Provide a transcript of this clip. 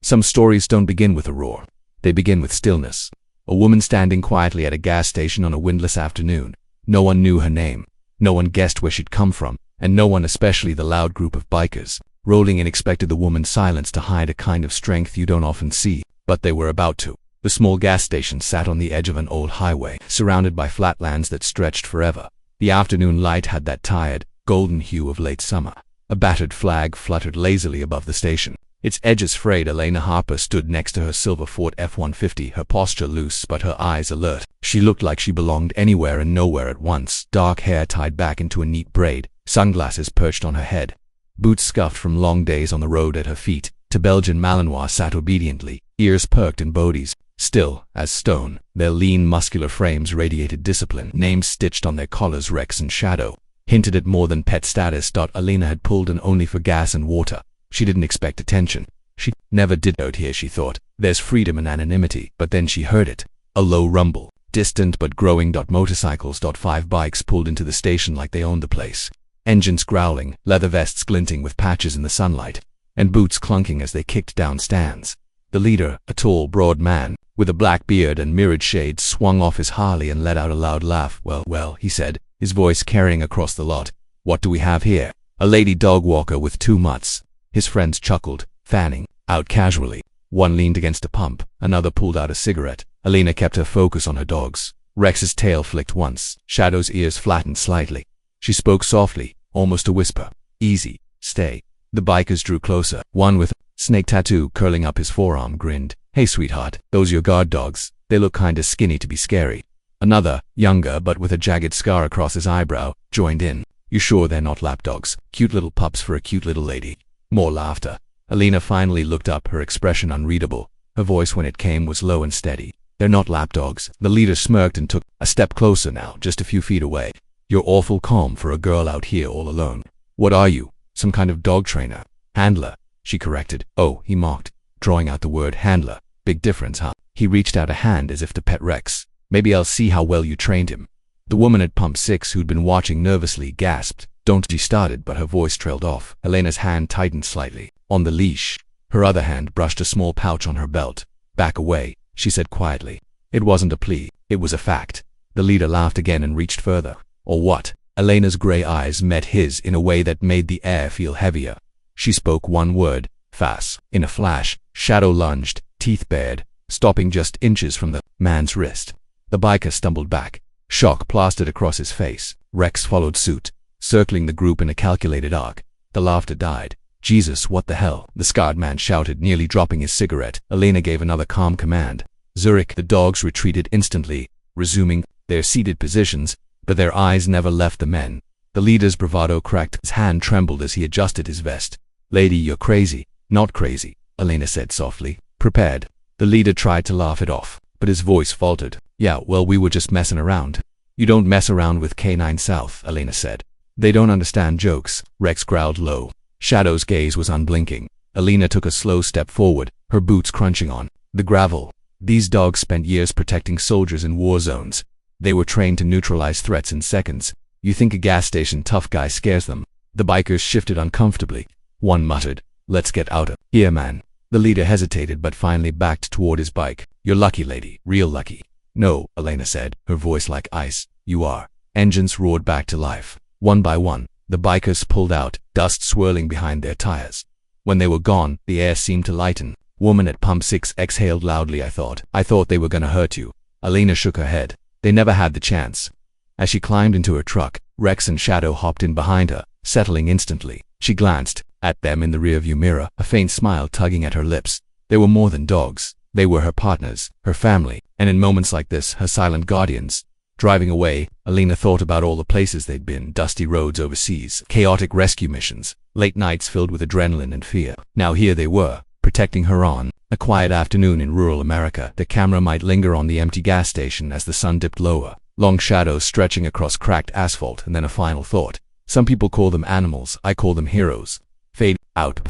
Some stories don't begin with a roar. They begin with stillness. A woman standing quietly at a gas station on a windless afternoon. No one knew her name. No one guessed where she'd come from, and no one, especially the loud group of bikers, rolling in, expected the woman's silence to hide a kind of strength you don't often see, but they were about to. The small gas station sat on the edge of an old highway, surrounded by flatlands that stretched forever. The afternoon light had that tired, golden hue of late summer. A battered flag fluttered lazily above the station. Its edges frayed. Elena Harper stood next to her silver Ford F-150, her posture loose but her eyes alert. She looked like she belonged anywhere and nowhere at once, dark hair tied back into a neat braid, sunglasses perched on her head. Boots scuffed from long days on the road at her feet. To Belgian Malinois sat obediently, ears perked in bodies, still as stone. Their lean, muscular frames radiated discipline. Names stitched on their collars, Rex and Shadow, hinted at more than pet status. Elena had pulled in only for gas and water. She didn't expect attention. She never did. Out here, she thought, there's freedom and anonymity. But then she heard it. A low rumble, distant but growing. Motorcycles. 5 bikes pulled into the station like they owned the place. Engines growling, leather vests glinting with patches in the sunlight, and boots clunking as they kicked down stands. The leader, a tall, broad man, with a black beard and mirrored shades, swung off his Harley and let out a loud laugh. Well, he said, his voice carrying across the lot. What do we have here? A lady dog walker with 2 mutts. His friends chuckled, fanning out casually. One leaned against a pump, another pulled out a cigarette. Elena kept her focus on her dogs. Rex's tail flicked once. Shadow's ears flattened slightly. She spoke softly, almost a whisper. Easy, stay. The bikers drew closer. One with a snake tattoo curling up his forearm grinned. Hey sweetheart, those your guard dogs? They look kinda skinny to be scary. Another, younger but with a jagged scar across his eyebrow, joined in. You sure they're not lapdogs? Cute little pups for a cute little lady. More laughter. Elena finally looked up, her expression unreadable. Her voice, when it came, was low and steady. They're not lapdogs. The leader smirked and took a step closer now, just a few feet away. You're awful calm for a girl out here all alone. What are you? Some kind of dog trainer? Handler, she corrected. Oh, he mocked, drawing out the word handler. Big difference, huh? He reached out a hand as if to pet Rex. Maybe I'll see how well you trained him. The woman at pump 6, who'd been watching nervously, gasped. Don't. She started, but her voice trailed off. Elena's hand tightened slightly on the leash. Her other hand brushed a small pouch on her belt. Back away, she said quietly. It wasn't a plea. It was a fact. The leader laughed again and reached further. Or what? Elena's gray eyes met his in a way that made the air feel heavier. She spoke one word. Fast. In a flash, Shadow lunged, teeth bared, stopping just inches from the man's wrist. The biker stumbled back. Shock plastered across his face. Rex followed suit, circling the group in a calculated arc. The laughter died. Jesus, what the hell? The scarred man shouted, nearly dropping his cigarette. Elena gave another calm command. Zurich. The dogs retreated instantly, resuming their seated positions, but their eyes never left the men. The leader's bravado cracked. His hand trembled as he adjusted his vest. Lady, you're crazy. Not crazy, Elena said softly. Prepared. The leader tried to laugh it off, but his voice faltered. Yeah, well, we were just messing around. You don't mess around with K9 South, Elena said. They don't understand jokes, Rex growled low. Shadow's gaze was unblinking. Elena took a slow step forward, her boots crunching on the gravel. These dogs spent years protecting soldiers in war zones. They were trained to neutralize threats in seconds. You think a gas station tough guy scares them? The bikers shifted uncomfortably. One muttered, let's get out of here, man. The leader hesitated but finally backed toward his bike. You're lucky, lady, real lucky. No, Elena said, her voice like ice. You are. Engines roared back to life. One by one, the bikers pulled out, dust swirling behind their tires. When they were gone, the air seemed to lighten. Woman at pump 6 exhaled loudly. I thought they were gonna hurt you. Elena shook her head. They never had the chance. As she climbed into her truck, Rex and Shadow hopped in behind her, settling instantly. She glanced at them in the rearview mirror, a faint smile tugging at her lips. They were more than dogs. They were her partners, her family, and in moments like this, her silent guardians. Driving away, Elena thought about all the places they'd been, dusty roads overseas, chaotic rescue missions, late nights filled with adrenaline and fear. Now here they were, protecting her on a quiet afternoon in rural America. The camera might linger on the empty gas station as the sun dipped lower, long shadows stretching across cracked asphalt, and then a final thought. Some people call them animals, I call them heroes. Fade out.